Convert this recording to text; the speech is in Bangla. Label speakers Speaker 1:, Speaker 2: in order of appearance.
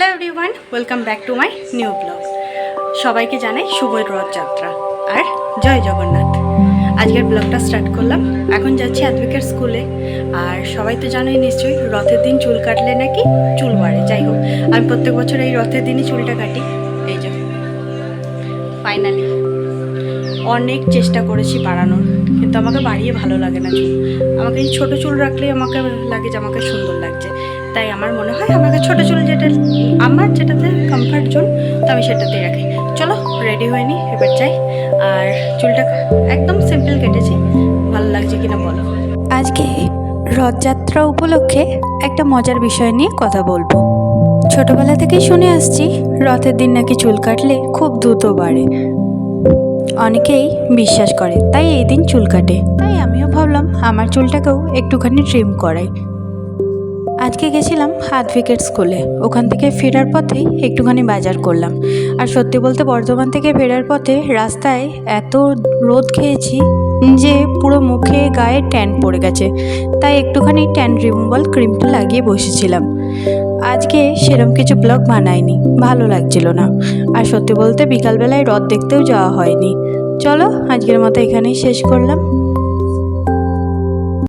Speaker 1: Hello everyone, welcome back to my new blog. সবাইকে জানাই শুভ রথযাত্রা আর জয় জগন্নাথ। আজকের ব্লগটা স্টার্ট করলাম। এখন যাচ্ছি আদ্বিকের স্কুলে। আর সবাই তো জানোই নিশ্চয়ই, রথের দিন চুল কাটলে নাকি চুল বাড়ে। যাই হোক, আমি প্রত্যেক বছর এই রথের দিনই চুলটা কাটি। এই যে ফাইনালি অনেক চেষ্টা করেছি বাড়ানোর, কিন্তু আমাকে বাড়িয়ে ভালো লাগে না চুল। আমাকে এই ছোটো চুল রাখলেই আমাকে লাগে যে আমাকে সুন্দর লাগছে। তাই আমার মনে হয় আমাকে ছোটো চুল যেটাতে কমফর্ট জোন, তো আমি সেটাতেই রাখি। চলো রেডি হয়ে নি, এবার যাই। আর চুলটা একদম সিম্পল কেটেছি, ভালো লাগছে কিনা বলো। আজকে রথযাত্রা উপলক্ষে একটা মজার বিষয় নিয়ে কথা বলবো। ছোটবেলা থেকেই শুনে আসছি রথের দিন নাকি চুল কাটলে খুব দ্রুত বাড়ে। অনেকেই বিশ্বাস করে, তাই এই দিন চুল কাটে। তাই আমিও ভাবলাম আমার চুলটাকেও একটুখানি ট্রিম করাই। আজকে গেছিলাম আদ্বিকের স্কুলে। ওখান থেকে ফেরার পথেই একটুখানি বাজার করলাম। আর সত্যি বলতে বর্ধমান থেকে ফেরার পথে রাস্তায় এত রোদ খেয়েছি যে পুরো মুখে গায়ে ট্যান পড়ে গেছে। তাই একটুখানি ট্যান রিমুভাল ক্রিমটা লাগিয়ে বসেছিলাম। আজকে সেরকম কিছু ব্লগ বানাইনি, ভালো লাগছিল না। আর সত্যি বলতে বিকালবেলায় রথ দেখতেও যাওয়া হয়নি। চলো আজকের মতো এখানেই শেষ করলাম।